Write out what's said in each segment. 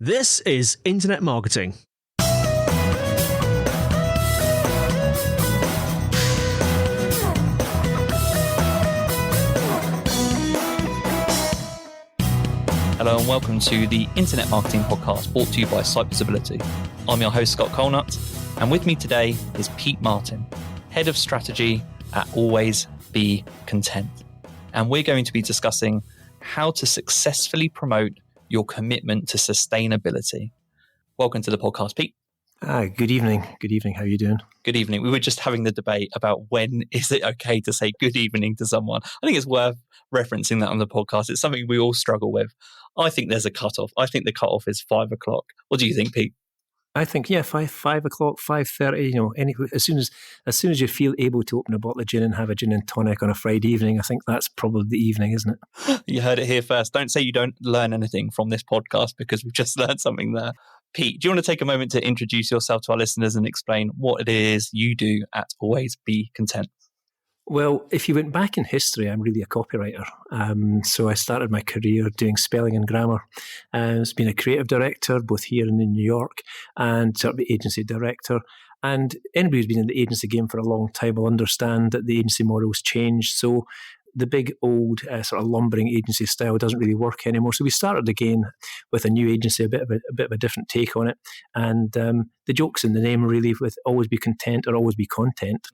This is Internet Marketing. Hello and welcome to the Internet Marketing Podcast brought to you by SiteVisibility. I'm your host, Scott Colenutt, and with me today is Pete Martin, Head of Strategy at Always Be Content. And we're going to be discussing how to successfully promote your commitment to sustainability. Welcome to the podcast, Pete. Good evening. Good evening. How are you doing? Good evening. We were just having the debate about when is it okay to say good evening to someone. I think it's worth referencing that on the podcast. It's something we all struggle with. I think there's a cutoff. I think the cutoff is 5 o'clock. What do you think, Pete? I think, 5 o'clock, 5:30, as soon as you feel able to open a bottle of gin and have a gin and tonic on a Friday evening, I think that's probably the evening, isn't it? You heard it here first. Don't say you don't learn anything from this podcast because we've just learned something there. Pete, do you want to take a moment to introduce yourself to our listeners and explain what it is you do at Always Be Content? Well, if you went back in history, I'm really a copywriter. So I started my career doing spelling and grammar. I've been a creative director, both here and in New York, and sort of agency director. And anybody who's been in the agency game for a long time will understand that the agency model's changed. So the big old sort of lumbering agency style doesn't really work anymore. So we started again with a new agency, a bit of a different take on it. And the joke's in the name, really, with always be content or always be content.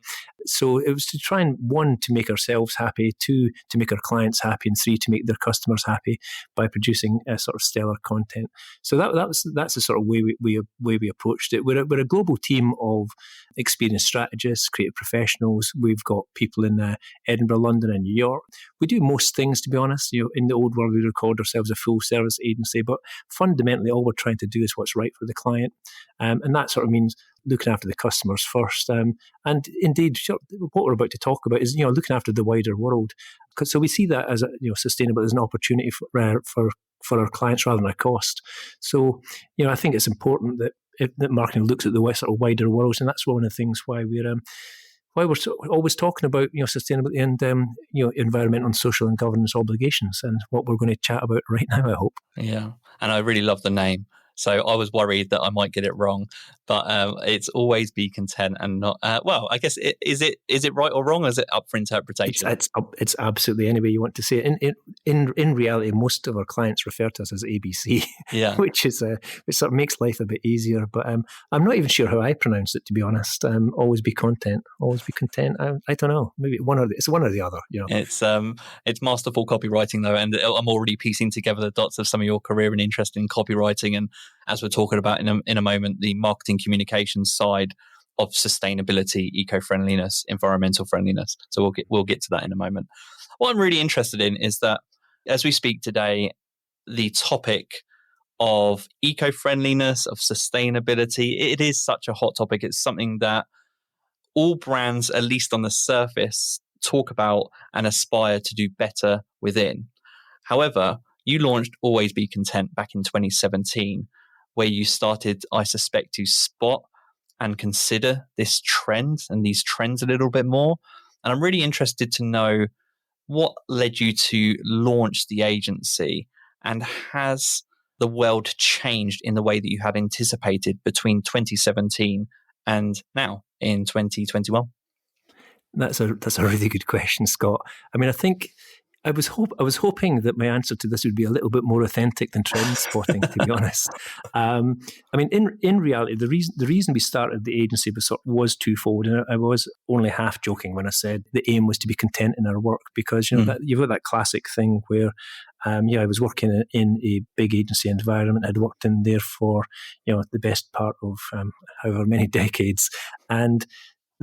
So it was to try and, one, to make ourselves happy, two, to make our clients happy, and three, to make their customers happy by producing sort of stellar content. So that's the sort of way we approached it. We're a global team of experienced strategists, creative professionals. We've got people in Edinburgh, London, and New York. We do most things, to be honest. In the old world, we record ourselves a full service agency, but fundamentally, all we're trying to do is what's right for the client, and that sort of means looking after the customers first. And indeed, what we're about to talk about is looking after the wider world. So we see that as sustainable as an opportunity for our clients rather than a cost. So I think it's important that marketing looks at the sort of wider world, and that's one of the things why we're always talking about sustainability and environmental and social and governance obligations, and what we're going to chat about right now, I hope. Yeah, and I really love the name. So I was worried that I might get it wrong, but it's Always Be Content and not. I guess is it right or wrong? Or is it up for interpretation? It's absolutely any way you want to say it. In reality, most of our clients refer to us as ABC, yeah, which sort of makes life a bit easier. But I'm not even sure how I pronounce it, to be honest. Always be content, always be content. I don't know. Maybe it's one or the other. It's masterful copywriting though, and I'm already piecing together the dots of some of your career and interest in copywriting, and as we're talking about in a moment, the marketing communications side of sustainability, eco-friendliness, environmental friendliness. So we'll get to that in a moment. What I'm really interested in is that as we speak today, the topic of eco-friendliness, of sustainability, it is such a hot topic. It's something that all brands, at least on the surface, talk about and aspire to do better within. However, you launched Always Be Content back in 2017, where you started, I suspect, to spot and consider this trend and these trends a little bit more. And I'm really interested to know what led you to launch the agency, and has the world changed in the way that you had anticipated between 2017 and now in 2021? That's a really good question, Scott. I mean, I think I was hoping that my answer to this would be a little bit more authentic than trend spotting, to be honest. I mean, in reality, the reason we started the agency was twofold, and I was only half joking when I said the aim was to be content in our work, because that you've got that classic thing where I was working in a big agency environment. I'd worked in there for the best part of however many decades, and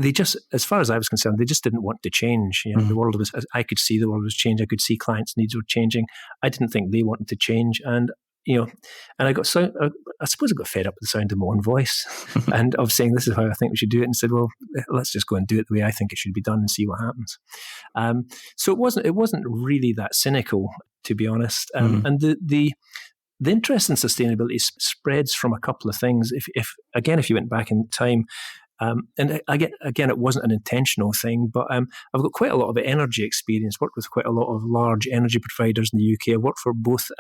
they just, as far as I was concerned, they just didn't want to change. The world was, I could see the world was changing. I could see clients' needs were changing. I didn't think they wanted to change. And, and I suppose I got fed up with the sound of my own voice and of saying, this is how I think we should do it, and said, well, let's just go and do it the way I think it should be done and see what happens. So it wasn't really that cynical, to be honest. And the interest in sustainability spreads from a couple of things. If you went back in time, And again, it wasn't an intentional thing, but I've got quite a lot of energy experience, worked with quite a lot of large energy providers in the UK. I worked for both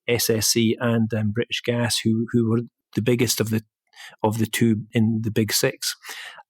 SSE and British Gas, who were the biggest of the two in the big six.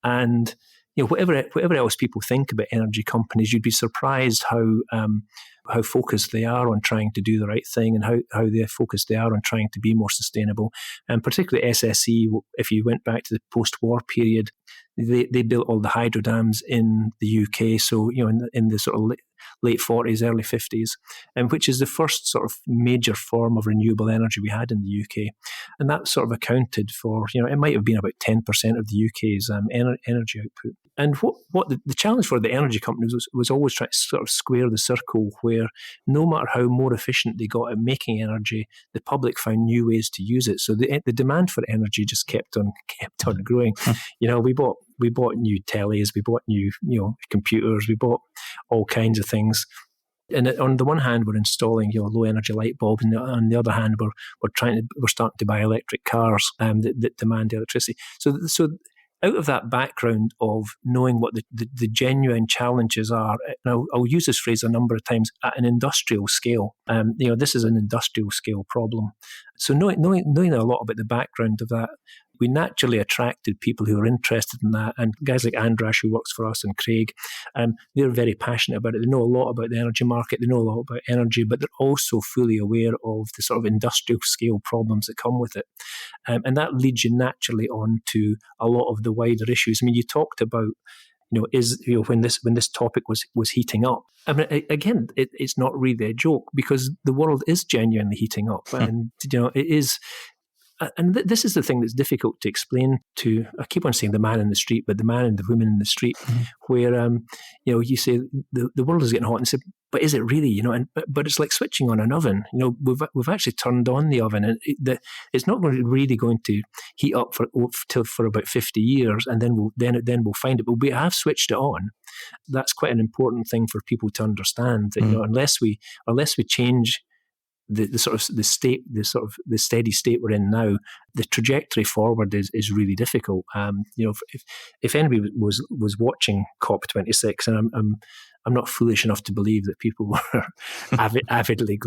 And whatever else people think about energy companies, you'd be surprised how focused they are on trying to do the right thing, and how they're focused they are on trying to be more sustainable. And particularly SSE, if you went back to the post-war period, they built all the hydro dams in the UK. So in the sort of late 40s, early 50s, and which is the first sort of major form of renewable energy we had in the UK. And that sort of accounted for, it might have been about 10% of the UK's energy output. And what the challenge for the energy companies was always trying to sort of square the circle, where no matter how more efficient they got at making energy, the public found new ways to use it. So the demand for energy just kept on growing. We bought new tellies, we bought new computers, we bought all kinds of things. And on the one hand, we're installing low energy light bulbs, and on the other hand, we're starting to buy electric cars that demand electricity. So out of that background of knowing what the genuine challenges are, and I'll use this phrase a number of times, at an industrial scale. This is an industrial scale problem. So knowing a lot about the background of that, we naturally attracted people who are interested in that, and guys like Andrash, who works for us, and Craig, they're very passionate about it. They know a lot about the energy market, they know a lot about energy, but they're also fully aware of the sort of industrial scale problems that come with it. And that leads you naturally on to a lot of the wider issues. I mean, you talked about, when this topic was heating up. I mean, again, it's not really a joke, because the world is genuinely heating up, and it is. And this is the thing that's difficult to explain to, I keep on saying the man in the street, but the man and the woman in the street, where, you say the world is getting hot, and say, but is it really, but it's like switching on an oven. We've actually turned on the oven, and it's not really going to heat up for about 50 years, and then we'll find it. But we have switched it on. That's quite an important thing for people to understand, that, unless we change the steady state we're in now, the trajectory forward is really difficult. If anybody was watching COP26, and I'm not foolish enough to believe that people were avidly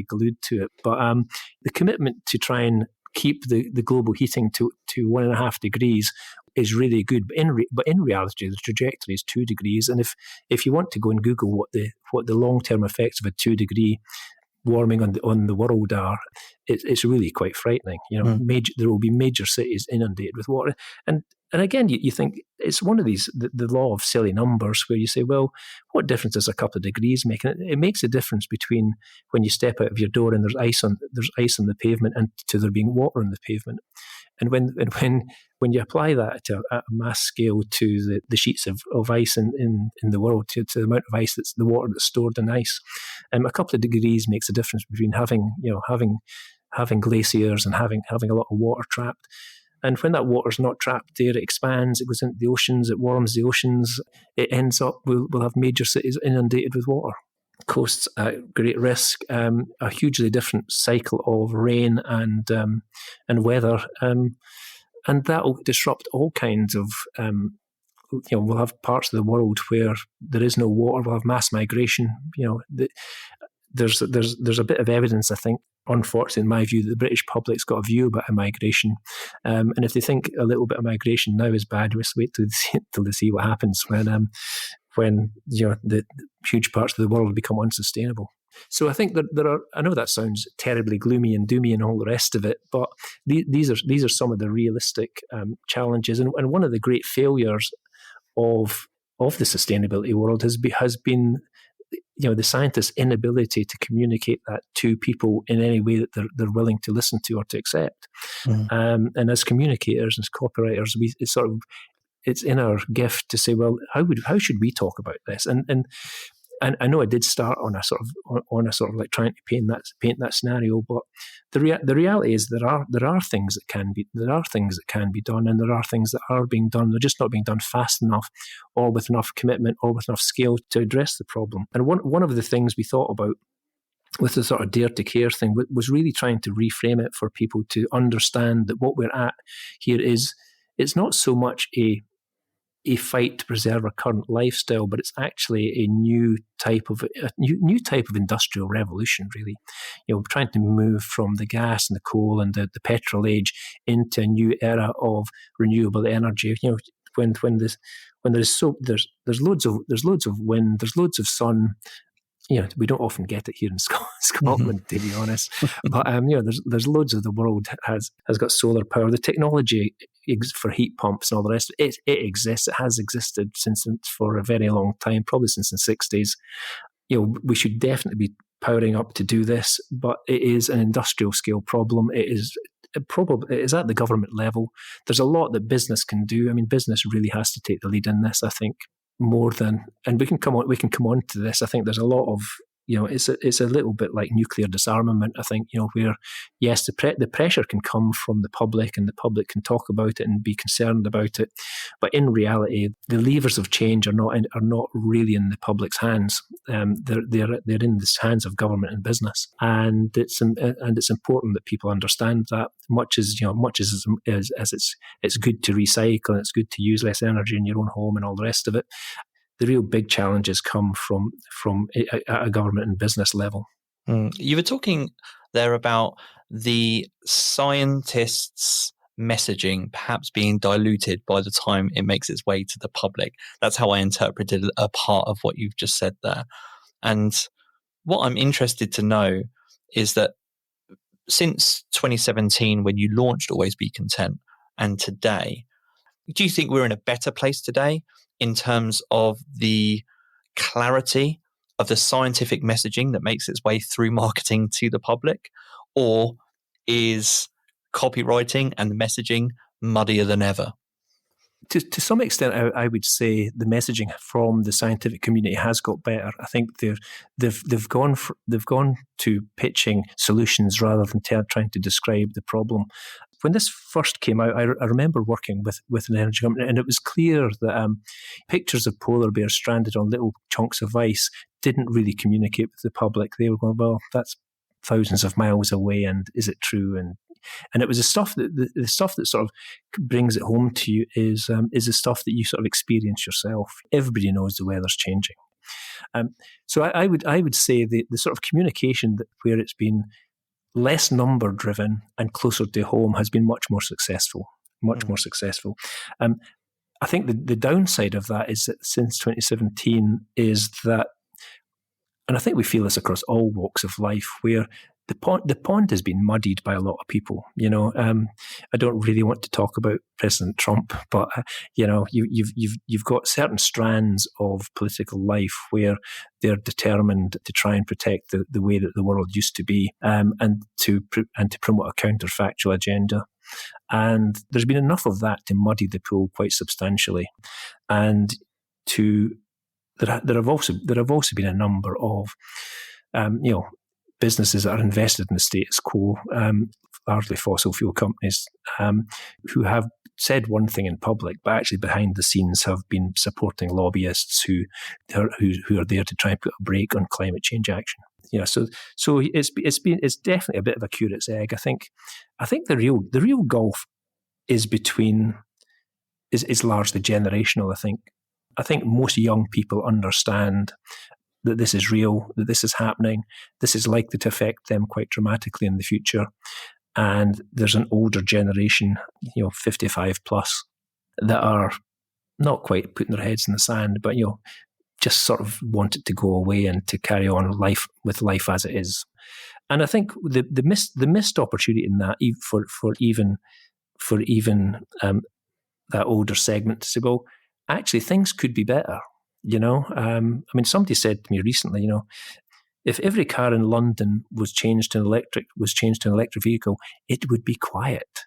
glued to it, but the commitment to try and keep the global heating to 1.5 degrees is really good. But in reality, the trajectory is 2 degrees. And if you want to go and Google what the long-term effects of a 2-degree warming on the world are, it's really quite frightening. There will be major cities inundated with water, and again, you think it's one of these the law of silly numbers, where you say, well, what difference does a couple of degrees make? And it makes a difference between when you step out of your door and there's ice on the pavement, and to there being water on the pavement. And when you apply that at a mass scale to the sheets of ice in the world, to the amount of ice the water that's stored in ice, a couple of degrees makes a difference between having glaciers and having a lot of water trapped. And when that water's not trapped there, it expands, it goes into the oceans, it warms the oceans, it ends up, we'll have major cities inundated with water. Coasts at great risk, a hugely different cycle of rain and weather, and that will disrupt all kinds of. We'll have parts of the world where there is no water. We'll have mass migration. There's a bit of evidence, I think, unfortunately, in my view, that the British public's got a view about migration, and if they think a little bit of migration now is bad, just wait till they see what happens when the huge parts of the world become unsustainable. So I think that there are. I know that sounds terribly gloomy and doomy and all the rest of it, but these are some of the realistic challenges, and one of the great failures of the sustainability world has been the scientists' inability to communicate that to people in any way that they're willing to listen to or to accept. And as communicators, as copywriters, it's in our gift to say, well, how should we talk about this? And I know I did start on a sort of like trying to paint that scenario, but the reality is there are things that can be done, and there are things that are being done. They're just not being done fast enough, or with enough commitment, or with enough scale to address the problem. And one of the things we thought about with the sort of dare to care thing was really trying to reframe it for people to understand that what we're at here is, it's not so much a a fight to preserve our current lifestyle, but it's actually a new type of industrial revolution, really. Trying to move from the gas and the coal and the petrol age into a new era of renewable energy. When there's loads of wind, there's loads of sun. We don't often get it here in Scotland, to be honest. But there's loads of the world has got solar power. The technology for heat pumps and all the rest, it exists. It has existed for a very long time, probably since the 60s. We should definitely be powering up to do this, but it is an industrial scale problem. It is at the government level. There's a lot that business can do. I mean, business really has to take the lead in this, I think. More than, and we can come on to this. I think there's a lot of, it's a little bit like nuclear disarmament. I think, where yes, the pressure can come from the public, and the public can talk about it and be concerned about it, but in reality, the levers of change are not really in the public's hands. They're in the hands of government and business, and it's important that people understand that. Much as it's good to recycle and it's good to use less energy in your own home and all the rest of it, the real big challenges come from a government and business level. You were talking there about the scientists' messaging perhaps being diluted by the time it makes its way to the public. That's how I interpreted a part of what you've just said there. And what I'm interested to know is that since 2017, when you launched Always Be Content, and today, do you think we're in a better place today in terms of the clarity of the scientific messaging that makes its way through marketing to the public? Or is copywriting and the messaging muddier than ever? To some extent, I would say the messaging from the scientific community has got better. I think they've gone to pitching solutions rather than trying to describe the problem. When this first came out, I remember working with an energy company, and it was clear that pictures of polar bears stranded on little chunks of ice didn't really communicate with the public. They were going, well, that's thousands of miles away, and is it true? And it was the stuff that sort of brings it home to you is the stuff that you sort of experience yourself. Everybody knows the weather's changing. So I would say the sort of communication where it's been less number driven and closer to home has been much more successful. I think the downside of that is that since 2017 is that, and I think we feel this across all walks of life, where the pond has been muddied by a lot of people. I don't really want to talk about President Trump, but you've got certain strands of political life where they're determined to try and protect the way that the world used to be, and to promote a counterfactual agenda. And there's been enough of that to muddy the pool quite substantially, and there have also been a number of businesses that are invested in the status quo, largely fossil fuel companies, who have said one thing in public, but actually behind the scenes have been supporting lobbyists who are there to try and put a brake on climate change action. So it's definitely a bit of a curate's egg. I think the real gulf is largely generational. I think most young people understand that this is real, that this is happening, this is likely to affect them quite dramatically in the future. And there's an older generation, 55 plus, that are not quite putting their heads in the sand, but just sort of want it to go away and to carry on life as it is. And I think the missed opportunity in that for even that older segment to say, well, actually things could be better. Somebody said to me recently, if every car in London was changed to an electric vehicle, it would be quiet.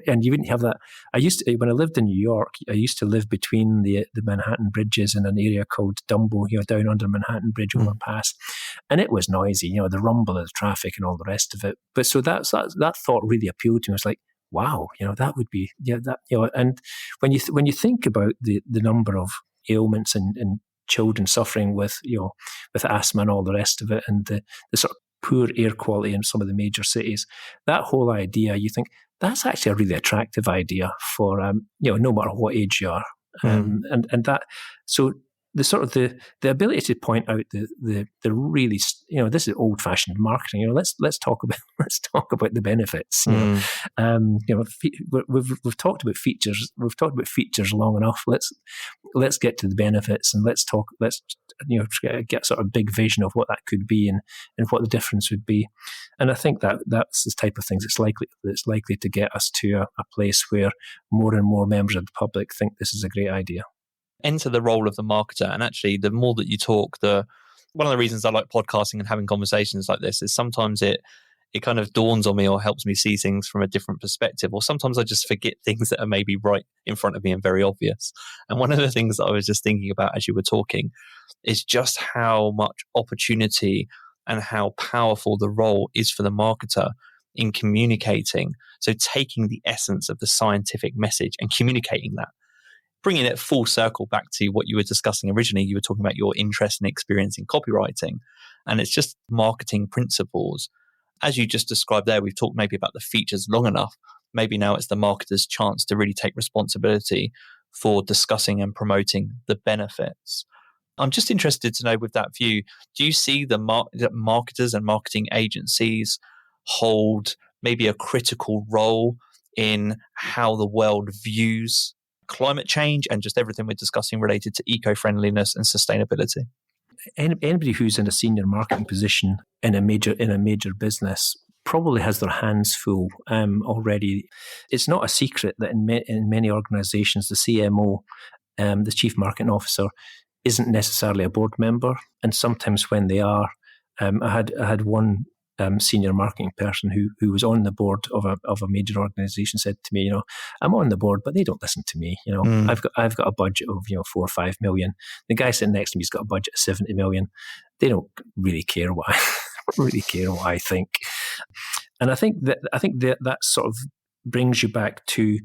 And you wouldn't have that. When I lived in New York, I used to live between the Manhattan bridges in an area called Dumbo, down under Manhattan Bridge overpass, and it was noisy, the rumble of the traffic and all the rest of it. But so that thought really appealed to me. I was like, wow, that would be, and when you think about the number of ailments and children suffering with asthma and all the rest of it, and the sort of poor air quality in some of the major cities, that whole idea, you think that's actually a really attractive idea for no matter what age you are. And that, so the sort of the ability to point out the really, this is old fashioned marketing. Let's talk about the benefits. We've talked about features. We've talked about features long enough. Let's get to the benefits, and let's get sort of big vision of what that could be and what the difference would be. And I think that's the type of things that's likely to get us to a place where more and more members of the public think this is a great idea. Enter the role of the marketer. And actually, the more that you talk, one of the reasons I like podcasting and having conversations like this is sometimes it kind of dawns on me or helps me see things from a different perspective. Or sometimes I just forget things that are maybe right in front of me and very obvious. And one of the things that I was just thinking about as you were talking is just how much opportunity and how powerful the role is for the marketer in communicating. So taking the essence of the scientific message and communicating that. Bringing it full circle back to what you were discussing originally, you were talking about your interest and experience in copywriting, and it's just marketing principles. As you just described there, we've talked maybe about the features long enough. Maybe now it's the marketer's chance to really take responsibility for discussing and promoting the benefits. I'm just interested to know, with that view, do you see that marketers and marketing agencies hold maybe a critical role in how the world views climate change and just everything we're discussing related to eco-friendliness and sustainability? Anybody who's in a senior marketing position in a major business probably has their hands full already. It's not a secret that in many organizations, the CMO, the chief marketing officer, isn't necessarily a board member, and sometimes when they are, I had one senior marketing person who was on the board of a major organization said to me, I'm on the board, but they don't listen to me. I've got a budget of 4 or 5 million. The guy sitting next to me's got a budget of 70 million. They don't really care what I think. And I think that sort of brings you back to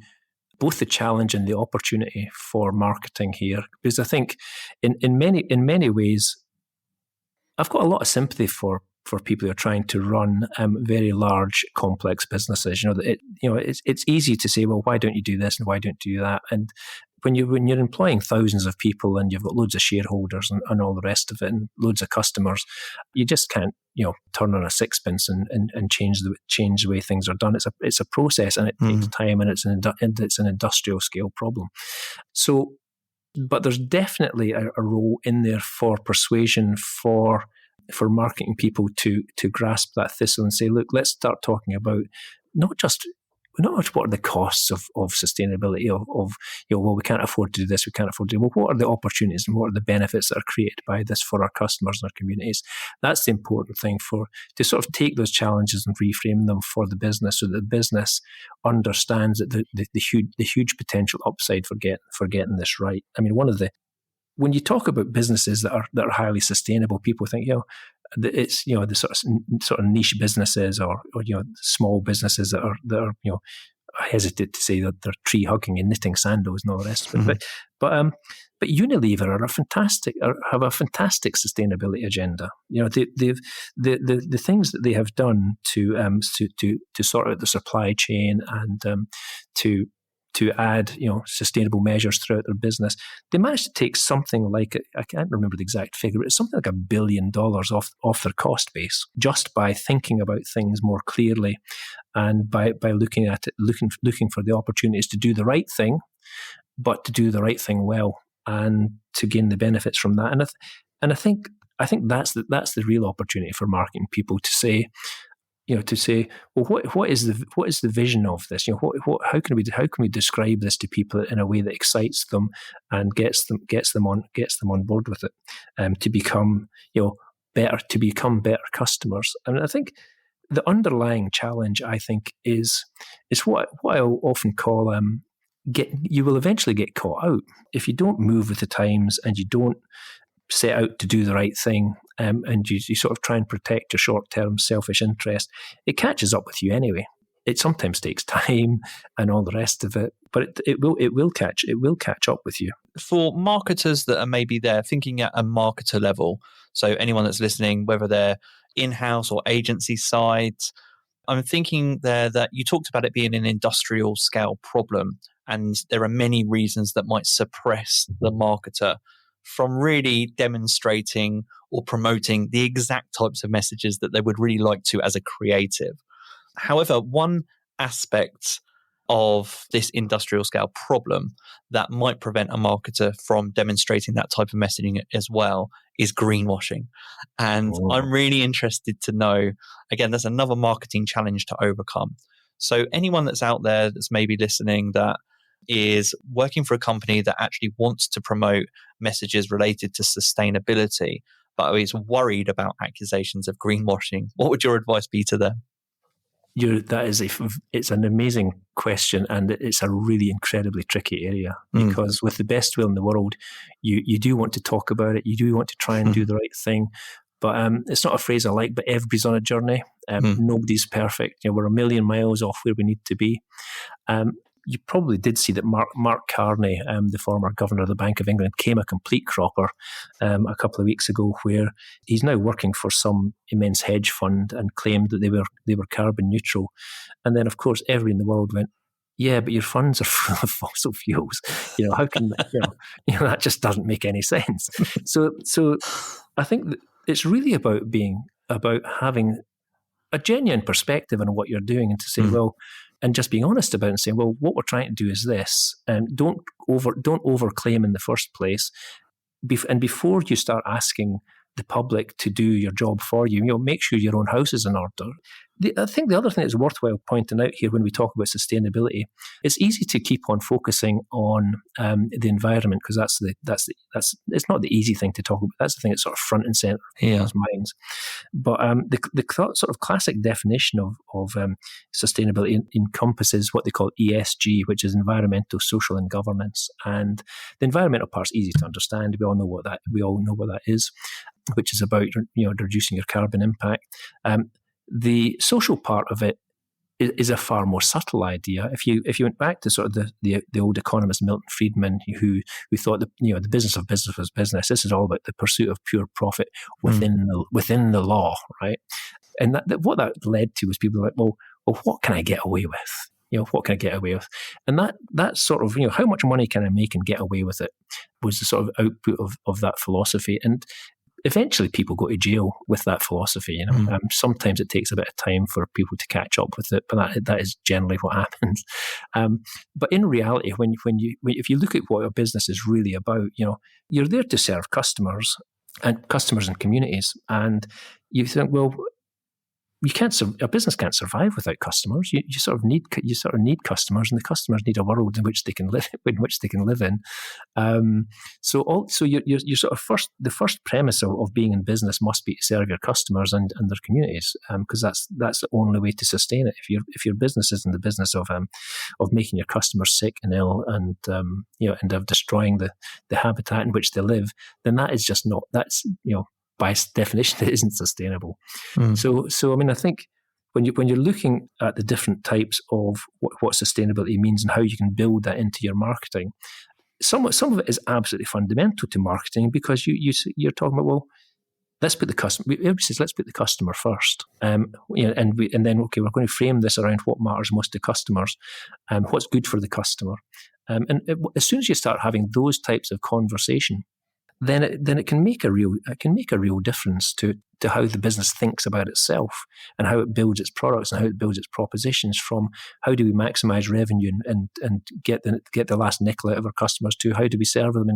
both the challenge and the opportunity for marketing here, because I think in many ways, I've got a lot of sympathy for people who are trying to run very large, complex businesses. It's easy to say, well, why don't you do this and why don't you do that? And when you're employing thousands of people and you've got loads of shareholders and all the rest of it and loads of customers, you just can't turn on a sixpence and change the way things are done. It's a process, and it takes time, and it's an industrial scale problem. So, but there's definitely a role in there for persuasion, for marketing people to grasp that thistle and say, look, let's start talking about not just what are the costs of sustainability, well, we can't afford to do this, we can't afford to do, well, what are the opportunities and what are the benefits that are created by this for our customers and our communities? That's the important thing, to sort of take those challenges and reframe them for the business, so that the business understands that the huge potential upside for getting this right. I mean, when you talk about businesses that are highly sustainable, people think, it's the sort of niche businesses or small businesses that are I hesitate to say that they're tree hugging and knitting sandals and all the rest of it. But Unilever have a fantastic sustainability agenda. The things that they have done to sort out the supply chain and to add sustainable measures throughout their business, they managed to take something like, I can't remember the exact figure, but it's something like $1 billion off their cost base, just by thinking about things more clearly and by looking at it, looking for the opportunities to do the right thing, but to do the right thing well and to gain the benefits from that. And I think that's the real opportunity for marketing people to say, well, what is the vision of this? How can we describe this to people in a way that excites them and gets them on board with it, to become better customers? And I think the underlying challenge, I think, is what I often call you will eventually get caught out if you don't move with the times and you don't set out to do the right thing, and you sort of try and protect your short-term selfish interest. It catches up with you anyway. It sometimes takes time and all the rest of it, but it will catch up with you. For marketers that are maybe there thinking at a marketer level, so anyone that's listening, whether they're in-house or agency side, I'm thinking there that you talked about it being an industrial scale problem, and there are many reasons that might suppress the marketer from really demonstrating or promoting the exact types of messages that they would really like to as a creative. However, one aspect of this industrial scale problem that might prevent a marketer from demonstrating that type of messaging as well is greenwashing. And I'm really interested to know, again, there's another marketing challenge to overcome. So anyone that's out there that's maybe listening that is working for a company that actually wants to promote messages related to sustainability, but is worried about accusations of greenwashing, what would your advice be to them? It's an amazing question, and it's a really incredibly tricky area because with the best will in the world, you do want to talk about it, you do want to try and do the right thing, but it's not a phrase I like, but everybody's on a journey. Nobody's perfect. We're a million miles off where we need to be. You probably did see that Mark Carney, the former governor of the Bank of England, came a complete cropper a couple of weeks ago, where he's now working for some immense hedge fund and claimed that they were carbon neutral. And then, of course, everybody in the world went, yeah, but your funds are full of fossil fuels. How can that just doesn't make any sense. So I think that it's really about having a genuine perspective on what you're doing, and to say, well, and just being honest about it and saying, well, what we're trying to do is this, and don't overclaim in the first place. And before you start asking the public to do your job for you, make sure your own house is in order. I think the other thing that's worthwhile pointing out here when we talk about sustainability, it's easy to keep on focusing on the environment, because that's it's not the easy thing to talk about. That's the thing that's sort of front and center in people's minds. But the sort of classic definition of sustainability encompasses what they call ESG, which is environmental, social, and governance. And the environmental part's easy to understand. We all know what that is, which is about reducing your carbon impact. The social part of it is a far more subtle idea. If you went back to sort of the old economist Milton Friedman, who thought that the business of business was business. This is all about the pursuit of pure profit within the law, right? And what that led to was people like, well, what can I get away with? What can I get away with? And that sort of, how much money can I make and get away with it, was the sort of output of that philosophy. And eventually people go to jail with that philosophy. Sometimes it takes a bit of time for people to catch up with it, but that is generally what happens. But in reality, if you look at what a business is really about, you're there to serve customers and communities, and you think, well, a business can't survive without customers. You sort of need customers, and the customers need a world in which they can live in. So you're sort of the first premise of being in business must be to serve your customers and their communities, because that's the only way to sustain it. If your business is in the business of making your customers sick and ill, and of destroying the habitat in which they live, then that is just not. That's by definition, it isn't sustainable. So I mean, I think when you're looking at the different types of what sustainability means and how you can build that into your marketing, some of it is absolutely fundamental to marketing, because you're talking about, well, let's put the customer. Everybody says, let's put the customer first, and then okay, we're going to frame this around what matters most to customers, what's good for the customer, and as soon as you start having those types of conversation, then it can make a real difference to how the business thinks about itself, and how it builds its products, and how it builds its propositions, from how do we maximize revenue and get the last nickel out of our customers, to how do we serve them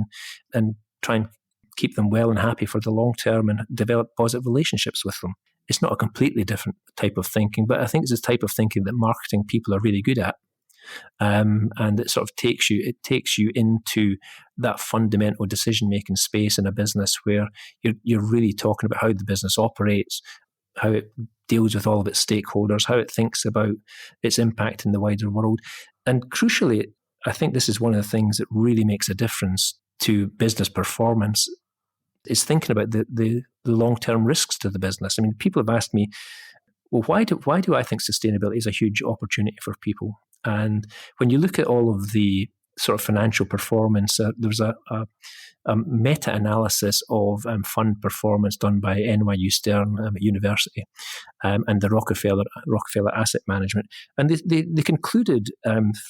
and try and keep them well and happy for the long term and develop positive relationships with them. It's not a completely different type of thinking, but I think it's a type of thinking that marketing people are really good at. And it sort of takes you into that fundamental decision-making space in a business where you're really talking about how the business operates, how it deals with all of its stakeholders, how it thinks about its impact in the wider world. And crucially, I think this is one of the things that really makes a difference to business performance, is thinking about the long-term risks to the business. I mean, people have asked me, well, why do I think sustainability is a huge opportunity for people? And when you look at all of the sort of financial performance. There was a meta-analysis of fund performance done by NYU Stern University and the Rockefeller Asset Management. And they concluded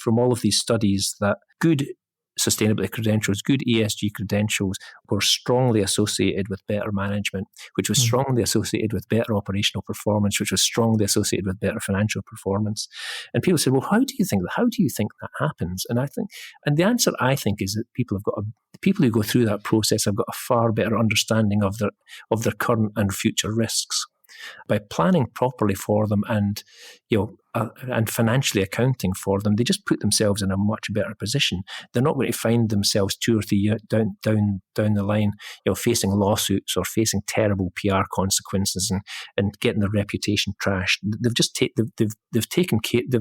from all of these studies that good sustainability credentials, good ESG credentials were strongly associated with better management, which was strongly associated with better operational performance, which was strongly associated with better financial performance. And people say, well, how do you think that happens? And the answer I think is that people who go through that process have got a far better understanding of their current and future risks. By planning properly for them and financially accounting for them, they just put themselves in a much better position. They're not going to find themselves 2 or 3 years down the line, facing lawsuits or facing terrible PR consequences and getting their reputation trashed. They've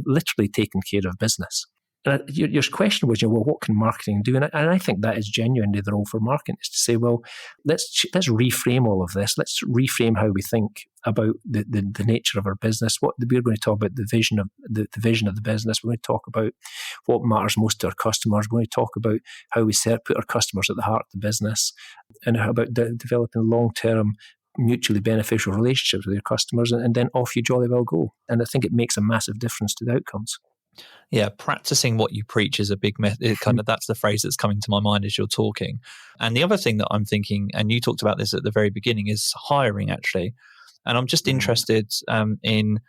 literally taken care of business. And your question was, well, what can marketing do? And I think that is genuinely the role for marketing, is to say, well, let's reframe all of this. Let's reframe how we think about the nature of our business. We're going to talk about the vision of the business. We're going to talk about what matters most to our customers. We're going to talk about how we put our customers at the heart of the business, and how about developing long-term mutually beneficial relationships with your customers, and then off you jolly well go. And I think it makes a massive difference to the outcomes. Yeah, practicing what you preach is a big method. That's the phrase that's coming to my mind as you're talking. And the other thing that I'm thinking, and you talked about this at the very beginning, is hiring, actually. And I'm just interested in,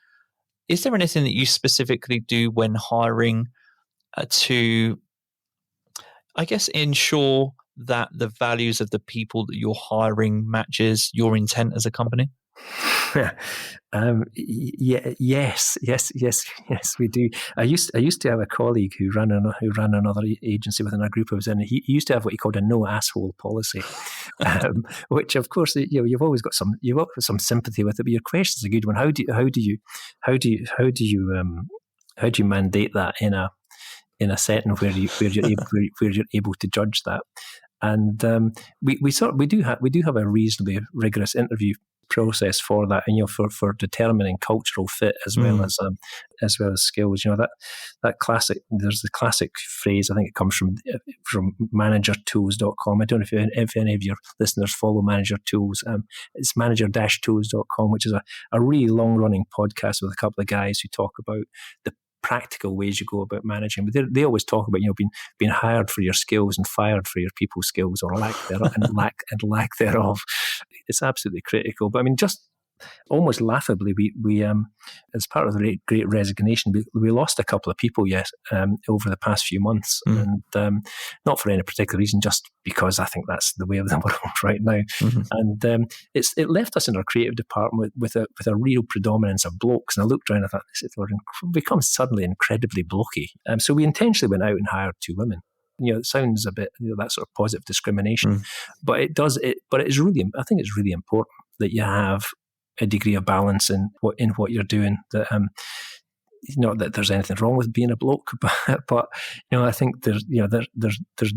is there anything that you specifically do when hiring to, I guess, ensure that the values of the people that you're hiring matches your intent as a company? Yes, we do. I used to have a colleague who ran another agency within our group I was in. He used to have what he called a no asshole policy, which of course you've always got some sympathy with it. But your question's a good one. How do you mandate that in a setting where you're able to judge that? And we do have a reasonably rigorous interview process for that, and for determining cultural fit as well as skills. That classic. There's the classic phrase. I think it comes from managertools.com. I don't know if any of your listeners follow Manager Tools. It's manager-tools.com, which is a really long running podcast with a couple of guys who talk about the practical ways you go about managing. But they always talk about being hired for your skills and fired for your people skills, or lack thereof. It's absolutely critical. But I mean, just almost laughably, we as part of the Great Resignation, we lost a couple of people over the past few months, and not for any particular reason, just because I think that's the way of the world right now. And it left us in our creative department with a real predominance of blokes. And I looked around and I thought, we've become suddenly incredibly blokey. So we intentionally went out and hired 2 women. It sounds a bit that sort of positive discrimination, but it does. But it is really, I think it's really important that you have a degree of balance in what you're doing. That not that there's anything wrong with being a bloke, but I think there's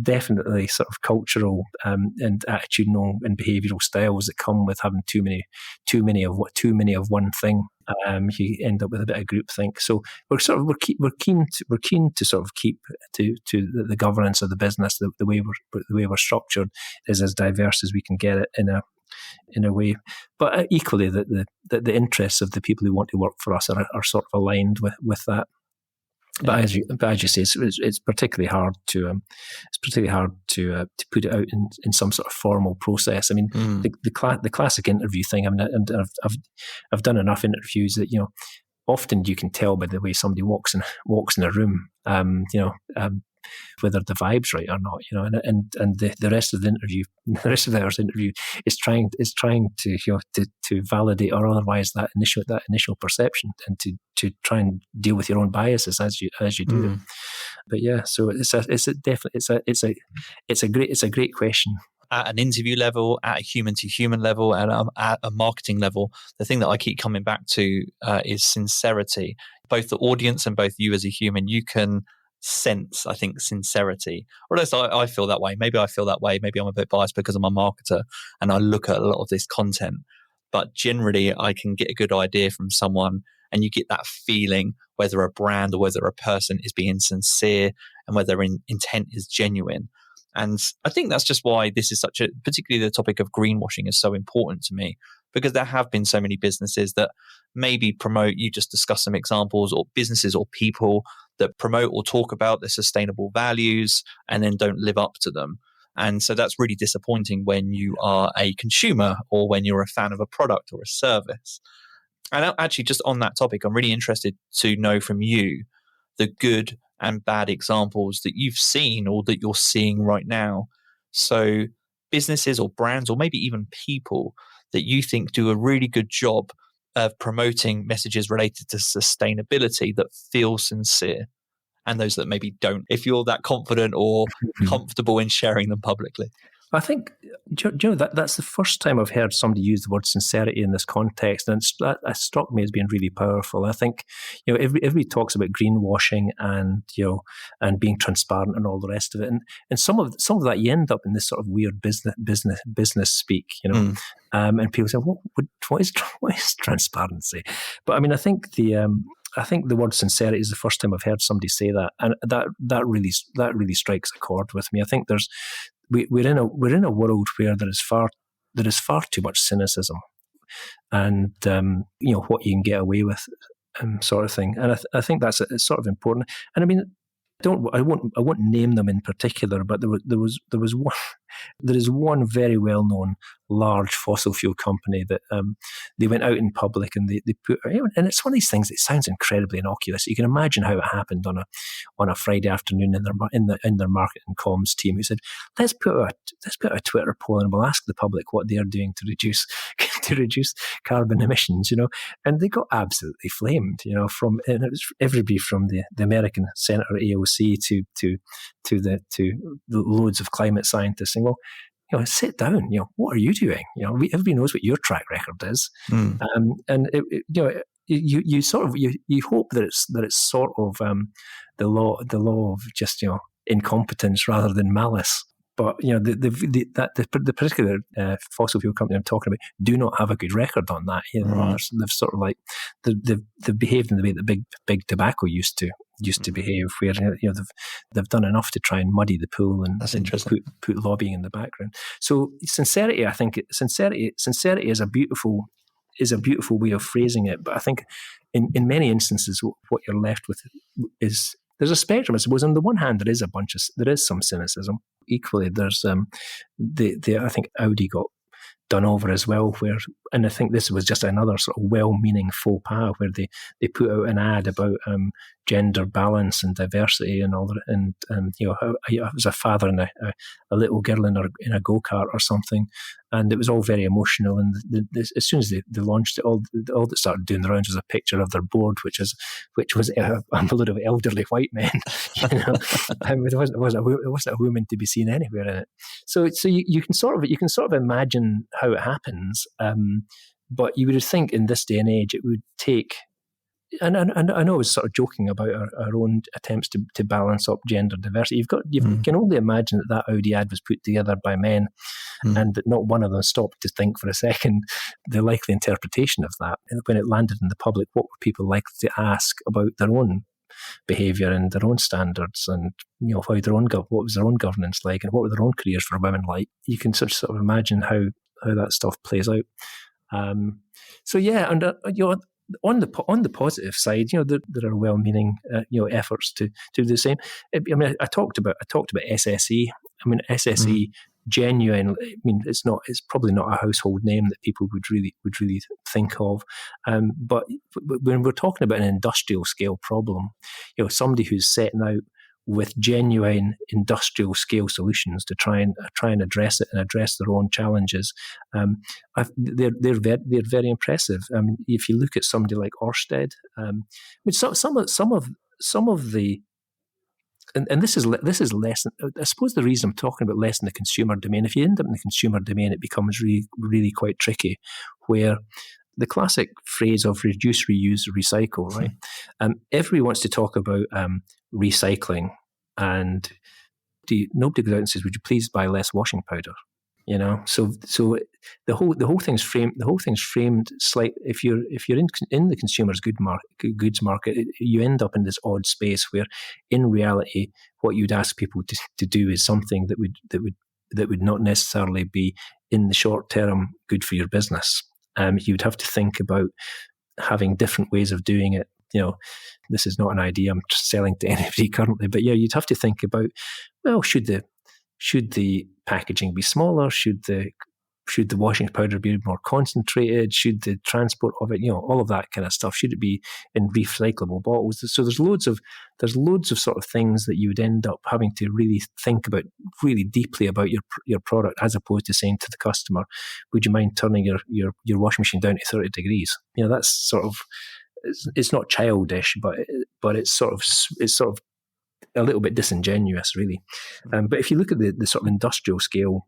definitely sort of cultural and attitudinal and behavioural styles that come with having too many of one thing. You end up with a bit of groupthink. So we're keen to sort of keep to the governance of the business. The way we're structured is as diverse as we can get it in a way, but equally the interests of the people who want to work for us are sort of aligned with that. But as you say, it's particularly hard to put it out in some sort of formal process. I mean, the classic interview thing. I mean, and I've done enough interviews that often you can tell by the way somebody walks in a room. Whether the vibe's right or not, and the rest of the interview, the rest of the hour's interview is trying to validate or otherwise that initial perception, and to try and deal with your own biases as you do them. But yeah, so it's a great question. At an interview level, at a human to human level, at a marketing level, the thing that I keep coming back to is sincerity. Both the audience and both you as a human, you can sense, I think, sincerity. Or at least I feel that way. Maybe I feel that way. Maybe I'm a bit biased because I'm a marketer and I look at a lot of this content. But generally, I can get a good idea from someone and you get that feeling whether a brand or whether a person is being sincere and whether intent is genuine. And I think that's just why this is particularly the topic of greenwashing is so important to me, because there have been so many businesses that maybe promote, you just discuss some examples, or businesses or people that promote or talk about their sustainable values and then don't live up to them. And so that's really disappointing when you are a consumer or when you're a fan of a product or a service. And actually, just on that topic, I'm really interested to know from you the good and bad examples that you've seen or that you're seeing right now. So businesses or brands or maybe even people that you think do a really good job of promoting messages related to sustainability that feel sincere, and those that maybe don't, if you're that confident or comfortable in sharing them publicly. I think, that's the first time I've heard somebody use the word sincerity in this context, and that struck me as being really powerful. I think, everybody talks about greenwashing and being transparent and all the rest of it, and some of that you end up in this sort of weird business speak, and people say, what is transparency? But I mean, I think the word sincerity is the first time I've heard somebody say that, and that really strikes a chord with me. I think we're in a world where there is far too much cynicism, and what you can get away with, sort of thing. And I think it's sort of important. And I mean, I won't name them in particular, but there is one very well known large fossil fuel company that they went out in public and they put, and it's one of these things that sounds incredibly innocuous. You can imagine how it happened on a Friday afternoon in their marketing and comms team, who said, let's put out a Twitter poll and we'll ask the public what they're doing to reduce carbon emissions, and they got absolutely flamed, and it was everybody from the American Senator AOC to the loads of climate scientists saying, well, sit down. What are you doing? Everybody knows what your track record is, and you sort of you hope that it's sort of the law of just incompetence rather than malice. But the particular fossil fuel company I'm talking about do not have a good record on that. They've sort of like they've behaved in the way that big tobacco used to behave, where they've done enough to try and muddy the pool and that's interesting. Put lobbying in the background. So sincerity, I think sincerity is a beautiful way of phrasing it. But I think in many instances, what you're left with is there's a spectrum. I suppose on the one hand, there is some cynicism. Equally, there's I think Audi got done over as well, and I think this was just another sort of well-meaning faux pas where they put out an ad about gender balance and diversity and all that, and it was a father and a little girl in a go-kart or something, and it was all very emotional. And as soon as they launched it, all that started doing the rounds was a picture of their board, which was a load of elderly white men. There wasn't a woman to be seen anywhere in it. So you can sort of imagine how it happens, but you would think in this day and age it would take. And I know I was sort of joking about our own attempts to balance up gender diversity. You can only imagine that Audi ad was put together by men, and that not one of them stopped to think for a second the likely interpretation of that. And when it landed in the public, what were people likely to ask about their own behaviour and their own standards, and what was their own governance like, and what were their own careers for women like? You can sort of imagine how that stuff plays out. So yeah, and on the positive side, there are well-meaning efforts to do the same. I mean, I talked about SSE. I mean, SSE genuine. I mean, it's probably not a household name that people would really think of. But when we're talking about an industrial scale problem, somebody who's setting out with genuine industrial scale solutions to try and address it and address their own challenges, they're very impressive. I mean, if you look at somebody like Ørsted, some of the and this is less. I suppose the reason I'm talking about less in the consumer domain. If you end up in the consumer domain, it becomes really, really quite tricky. Where the classic phrase of reduce, reuse, recycle, right? Everybody wants to talk about recycling, and nobody goes out and says, "Would you please buy less washing powder?" So the whole thing's framed slight. If you're in the consumer's goods market, you end up in this odd space where, in reality, what you'd ask people to do is something that would not necessarily be in the short term good for your business. You'd have to think about having different ways of doing it. This is not an idea I'm selling to anybody currently, but yeah, you'd have to think about, well, should the packaging be smaller? Should the washing powder be more concentrated? Should the transport of it, all of that kind of stuff, should it be in recyclable bottles? So there's loads of sort of things that you would end up having to really think about really deeply about your product, as opposed to saying to the customer, would you mind turning your washing machine down to 30 degrees? That's sort of, it's not childish, but it's sort of a little bit disingenuous, really. But if you look at the sort of industrial scale,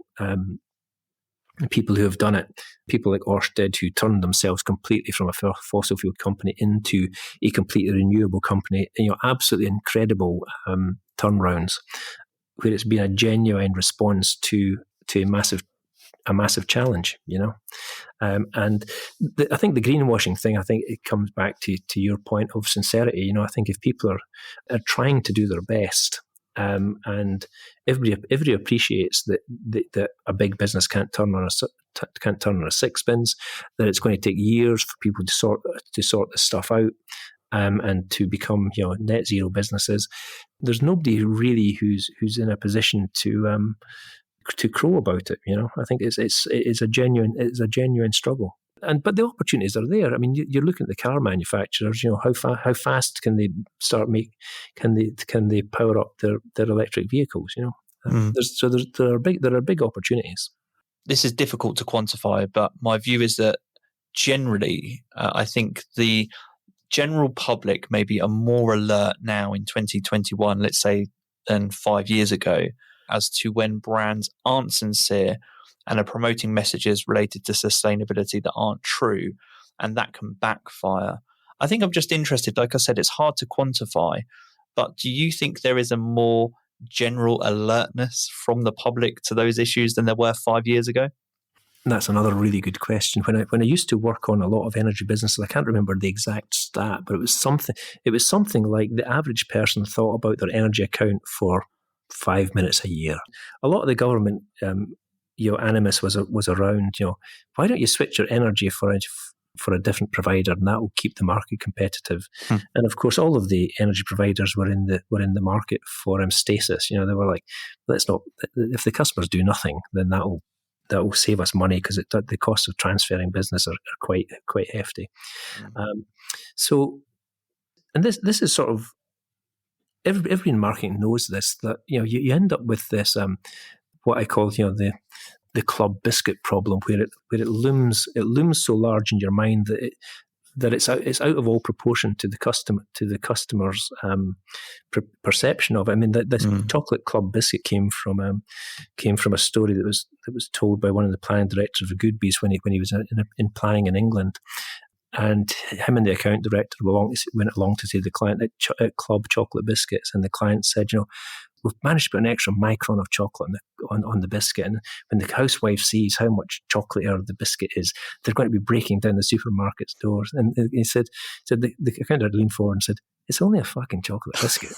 people who have done it, people like Ørsted, who turned themselves completely from a fossil fuel company into a completely renewable company, absolutely incredible turnarounds, where it's been a genuine response to a massive challenge, and I think the greenwashing thing, I think it comes back to your point of sincerity. I think if people are trying to do their best, and everybody appreciates that a big business can't turn on a sixpence, that it's going to take years for people to sort this stuff out, and to become net zero businesses. There's nobody really who's in a position to crow about it. I think it's a genuine struggle. But the opportunities are there. I mean, you're looking at the car manufacturers. How fast can they can they power up their electric vehicles? There are big opportunities. This is difficult to quantify, but my view is that generally, I think the general public maybe are more alert now in 2021, let's say, than 5 years ago, as to when brands aren't sincere and are promoting messages related to sustainability that aren't true, and that can backfire. I think I'm just interested, like I said, it's hard to quantify, but do you think there is a more general alertness from the public to those issues than there were 5 years ago? That's another really good question. When I used to work on a lot of energy businesses, I can't remember the exact stat, but it was something like the average person thought about their energy account for 5 minutes a year. A lot of the government animus was around, why don't you switch your energy for a different provider, and that will keep the market competitive. And of course, all of the energy providers were in the market for stasis. They were like, let's not. If the customers do nothing, then that will save us money, because the costs of transferring business are quite hefty. So, and this is sort of, everybody in marketing knows this, that you end up with this what I call the club biscuit problem, where it looms so large in your mind that it's out of all proportion to the customer's perception of it. I mean, this chocolate club biscuit came from a story that was told by one of the planning directors of Goodbees when he was in planning in England. And him and the account director went along to see the client at Club Chocolate Biscuits, and the client said, we've managed to put an extra micron of chocolate on the biscuit, and when the housewife sees how much chocolatier the biscuit is, they're going to be breaking down the supermarket's doors. And he said the accountant leaned forward and said, it's only a fucking chocolate biscuit.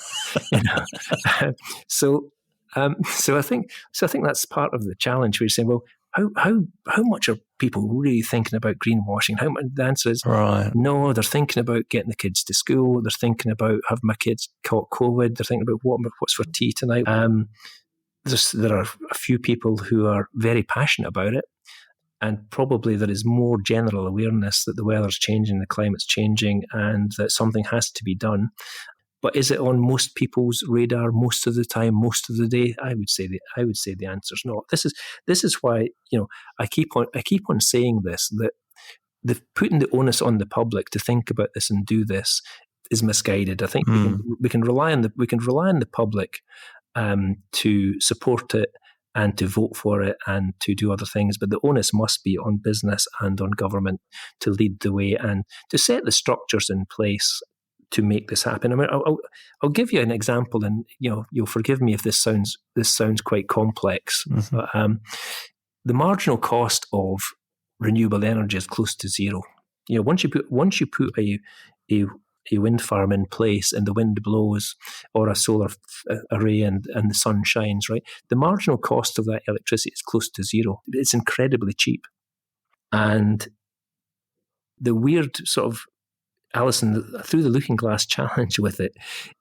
So I think that's part of the challenge, where you're saying, well, how much are people really thinking about greenwashing? How much? The answer is no. They're thinking about getting the kids to school. They're thinking about having my kids caught COVID. They're thinking about what's for tea tonight. There are a few people who are very passionate about it, and probably there is more general awareness that the weather's changing, the climate's changing, and that something has to be done. But is it on most people's radar most of the time, most of the day? I would say the answer is not. This is why I keep on saying this, that putting the onus on the public to think about this and do this is misguided. I think we can rely on the public to support it and to vote for it and to do other things, but the onus must be on business and on government to lead the way and to set the structures in place to make this happen. I mean, I'll give you an example, and you'll forgive me if this sounds quite complex. But the marginal cost of renewable energy is close to zero. Once you put a wind farm in place and the wind blows, or a solar array and the sun shines, right? The marginal cost of that electricity is close to zero. It's incredibly cheap. And the weird sort of, Alison, through the looking glass challenge with it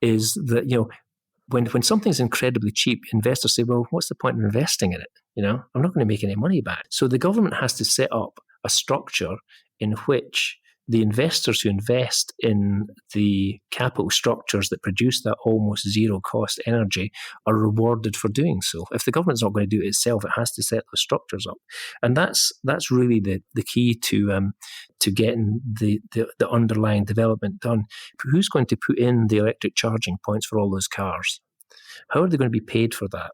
is that, when something's incredibly cheap, investors say, well, what's the point of investing in it? I'm not going to make any money back. So the government has to set up a structure in which the investors who invest in the capital structures that produce that almost zero cost energy are rewarded for doing so. If the government's not going to do it itself, it has to set those structures up. And that's really the key to getting the underlying development done. Who's going to put in the electric charging points for all those cars? How are they going to be paid for that?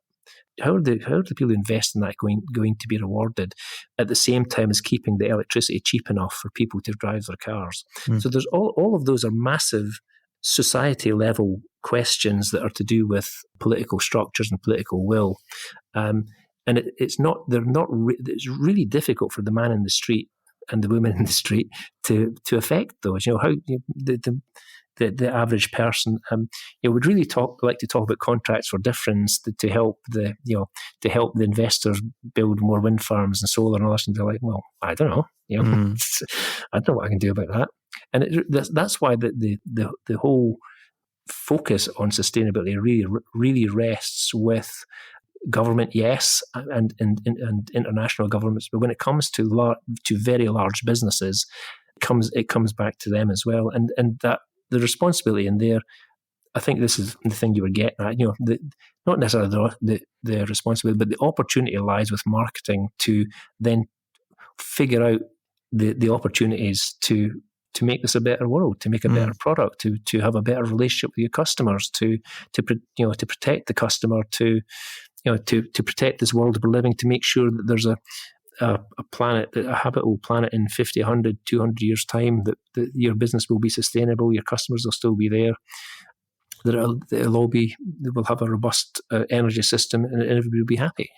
How are the people who invest in that going to be rewarded at the same time as keeping the electricity cheap enough for people to drive their cars? So there's all of those are massive society level questions that are to do with political structures and political will, and it's really difficult for the man in the street and the woman in the street to affect those. How the average person would really like to talk about contracts for difference to help the investors build more wind farms and solar and all that. And they're like, well, I don't know, I don't know what I can do about that. And that's why the whole focus on sustainability really rests with government, yes, and international governments, but when it comes to very large businesses, it comes back to them as well, and that the responsibility in there. I think this is the thing you were getting at. Not necessarily the responsibility, but the opportunity lies with marketing to then figure out the opportunities to make this a better world, to make a better product, to have a better relationship with your customers, to protect the customer, to protect this world we're living, to make sure that there's a planet, a habitable planet in 50, 100, 200 years' time, that your business will be sustainable, your customers will still be there, that we'll have a robust energy system, and everybody will be happy,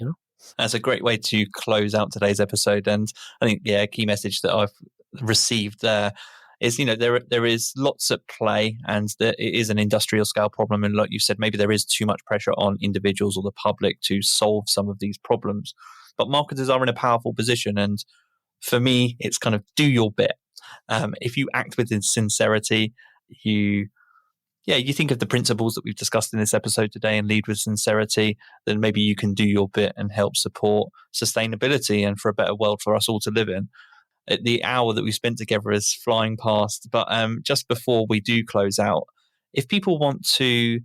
That's a great way to close out today's episode. And I think, a key message that I've received there is, there is lots at play, and it is an industrial scale problem. And like you said, maybe there is too much pressure on individuals or the public to solve some of these problems. But marketers are in a powerful position. And for me, it's kind of do your bit. If you act with sincerity, you think of the principles that we've discussed in this episode today and lead with sincerity, then maybe you can do your bit and help support sustainability and for a better world for us all to live in. The hour that we spent together is flying past. But just before we do close out, if people want to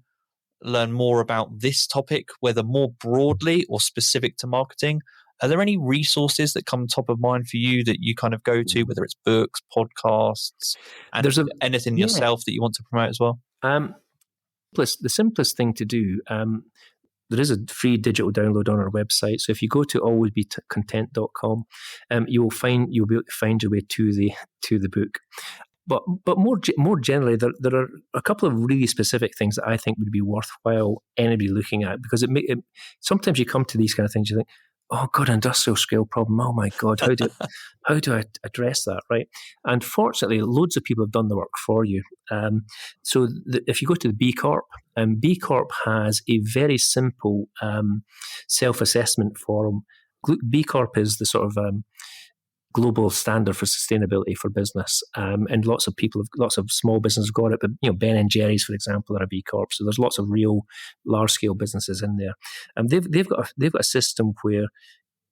learn more about this topic, whether more broadly or specific to marketing, are there any resources that come top of mind for you that you kind of go to, whether it's books, podcasts, and anything yourself that you want to promote as well? The simplest thing to do, there is a free digital download on our website. So if you go to alwaysbecontent.com, you'll be able to find your way to the book. But more generally, there are a couple of really specific things that I think would be worthwhile anybody looking at, because sometimes you come to these kind of things, you think, oh God, industrial scale problem. Oh my God, how do I address that, right? And fortunately, loads of people have done the work for you. So if you go to the B Corp, B Corp has a very simple self-assessment forum. B Corp is the sort of global standard for sustainability for business, and lots of small businesses got it. But Ben and Jerry's, for example, are a B Corp, so there's lots of real large scale businesses in there, and they've got a system where,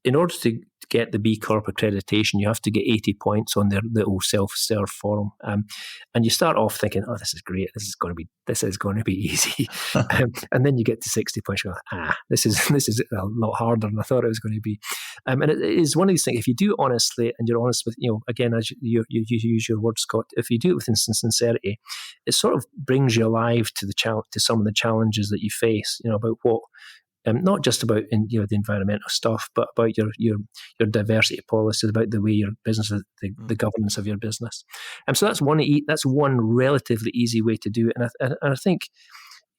in order to get the B Corp accreditation, you have to get 80 points on their little self-serve forum, and you start off thinking, oh, this is great, this is going to be easy, and then you get to 60 points, you go, this is a lot harder than I thought it was going to be, and it is one of these things. If you do it honestly, and you're honest with, again, as you use your word, Scott, if you do it with sincerity, it sort of brings you alive to some of the challenges that you face, about what. Not just about the environmental stuff, but about your diversity policies, about the way your business, the governance of your business. So that's one relatively easy way to do it. And I think,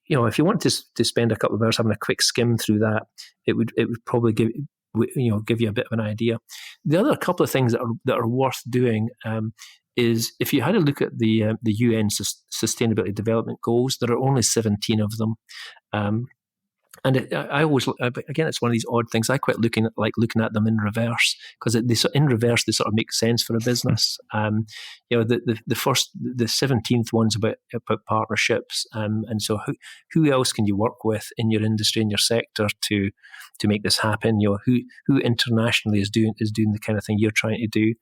if you want to spend a couple of hours having a quick skim through that, it would probably give you a bit of an idea. The other couple of things that are worth doing is if you had a look at the UN Sustainability Development Goals, there are only 17 of them. And I always, again, it's one of these odd things. I quite looking at them in reverse, because in reverse they sort of make sense for a business. The 17th one's about partnerships, and so who else can you work with in your industry, in your sector, to make this happen? Who internationally is doing the kind of thing you're trying to do.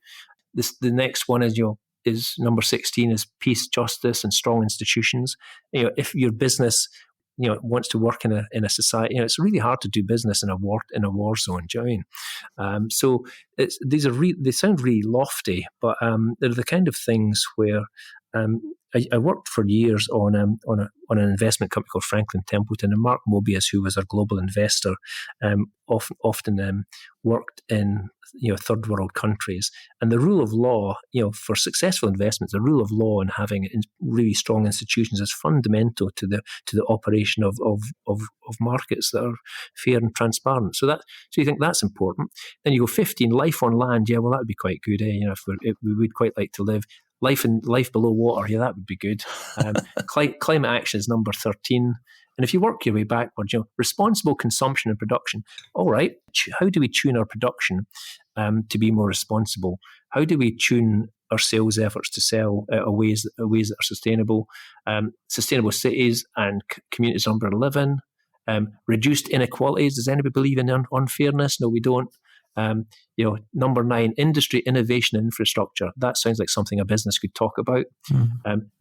The next one is number 16 is peace, justice, and strong institutions. If your business wants to work in a society, it's really hard to do business in a war zone. Do you know what I mean? So they sound really lofty, but they're the kind of things where I worked for years on an investment company called Franklin Templeton, and Mark Mobius, who was our global investor, often worked in third world countries. And the rule of law, for successful investments, the rule of law and having really strong institutions is fundamental to the operation of markets that are fair and transparent. So you think that's important. Then you go 15, life on land. Yeah, well, that would be quite good. If we would quite like to live. Life below water, yeah, that would be good. Climate action is number 13. And if you work your way backwards, responsible consumption and production. All right, how do we tune our production to be more responsible? How do we tune our sales efforts to sell ways that are sustainable? Sustainable cities and communities under living. Reduced inequalities. Does anybody believe in unfairness? No, we don't. Number 9, industry, innovation, and infrastructure. That sounds like something a business could talk about.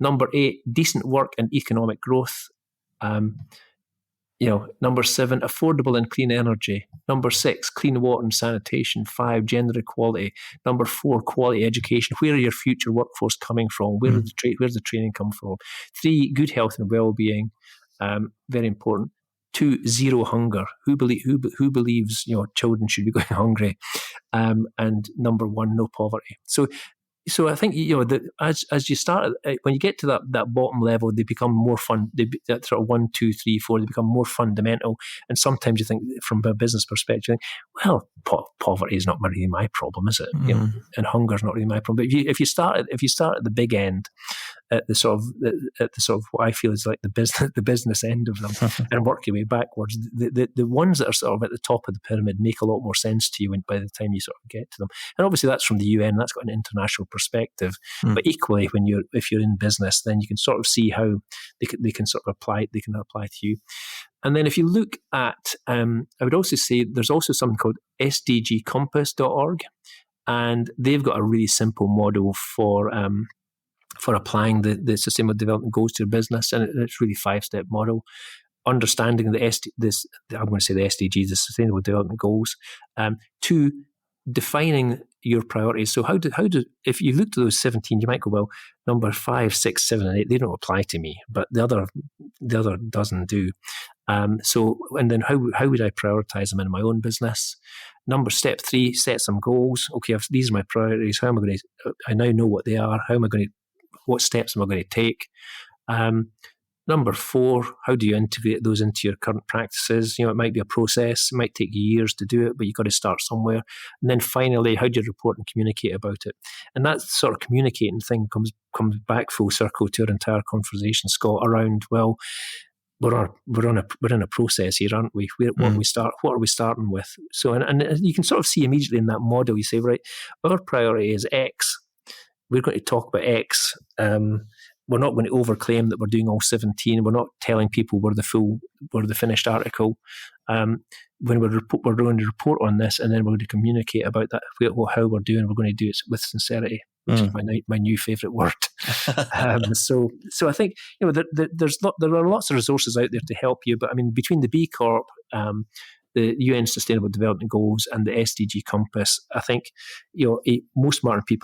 Number 8, decent work and economic growth. Number 7, affordable and clean energy. Number 6, clean water and sanitation. 5, gender equality. Number 4, quality education. Where are your future workforce coming from? Where's the training come from? 3, good health and well-being. Very important. 2, zero hunger. Who believes children should be going hungry? And number 1, no poverty. So I think that as you start, when you get to that bottom level, they become more fun. That sort of 1, 2, 3, 4. They become more fundamental. And sometimes you think, from a business perspective, well, poverty is not really my problem, is it? And hunger is not really my problem. But if you start at the big end, at the sort of what I feel is like the business end of them, and work your way backwards, the ones that are sort of at the top of the pyramid make a lot more sense to you by the time you sort of get to them. And obviously that's from the UN, that's got an international perspective. But equally, if you're in business, then you can sort of see how they can sort of apply to you. And then if you look at, I would also say there's also something called sdgcompass.org, and they've got a really simple model for applying the Sustainable Development Goals to your business, and it's really 5-step model. Understanding I'm going to say the SDGs, the Sustainable Development Goals. 2, defining your priorities. So if you look to those 17, you might go, well, number 5, 6, 7, and 8, they don't apply to me, but the other dozen do. And then how would I prioritize them in my own business? Step 3, set some goals. Okay, these are my priorities. How am I going to? I now know what they are. What steps am I going to take? Number 4, how do you integrate those into your current practices? It might be a process. It might take years to do it, but you've got to start somewhere. And then finally, how do you report and communicate about it? And that sort of communicating thing comes back full circle to our entire conversation, Scott, around, well, we're in a process here, aren't we? What are we starting with? So, and you can sort of see immediately in that model, you say, right, our priority is X. We're going to talk about X. We're not going to overclaim that we're doing all 17. We're not telling people we're the finished article. When we're going to report on this, and then we're going to communicate about that, how we're doing. We're going to do it with sincerity, which is my new favourite word. So I think there are lots of resources out there to help you. But I mean, between the B Corp, the UN Sustainable Development Goals, and the SDG Compass, I think most marketing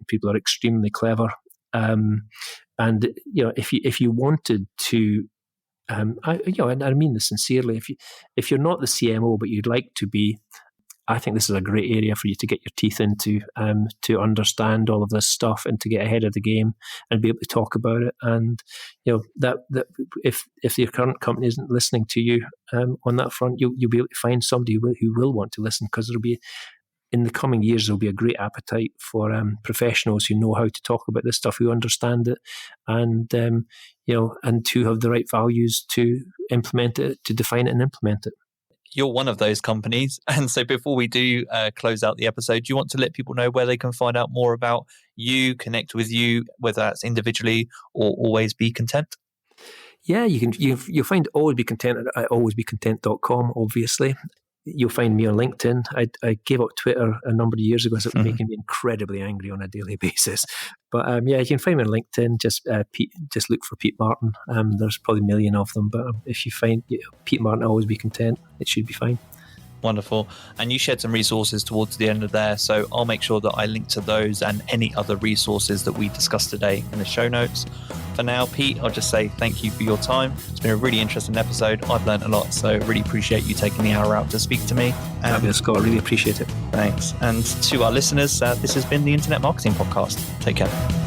people are extremely clever. And if you wanted to, I mean this sincerely, if you're not the CMO but you'd like to be, I think this is a great area for you to get your teeth into, to understand all of this stuff and to get ahead of the game and be able to talk about it. And that if your current company isn't listening to you on that front, you'll be able to find somebody who will want to listen, because there'll be, in the coming years, there'll be a great appetite for professionals who know how to talk about this stuff, who understand it, and and who have the right values to implement it, to define it and implement it. You're one of those companies. And so before we do close out the episode, do you want to let people know where they can find out more about you, connect with you, whether that's individually or Always Be Content? Yeah, you'll find Always Be Content at alwaysbecontent.com, obviously. You'll find me on LinkedIn. I gave up Twitter a number of years ago, because it was making me incredibly angry on a daily basis. But you can find me on LinkedIn. Just look for Pete Martin. There's probably a million of them, but if you find Pete Martin, Always Be Content, it should be fine. Wonderful. And you shared some resources towards the end of there, so I'll make sure that I link to those and any other resources that we discussed today in the show notes. For now, Pete, I'll just say thank you for your time. It's been a really interesting episode. I've learned a lot, so really appreciate you taking the hour out to speak to me. Fabulous, Scott. Really appreciate it. Thanks. And to our listeners, this has been the Internet Marketing Podcast. Take care.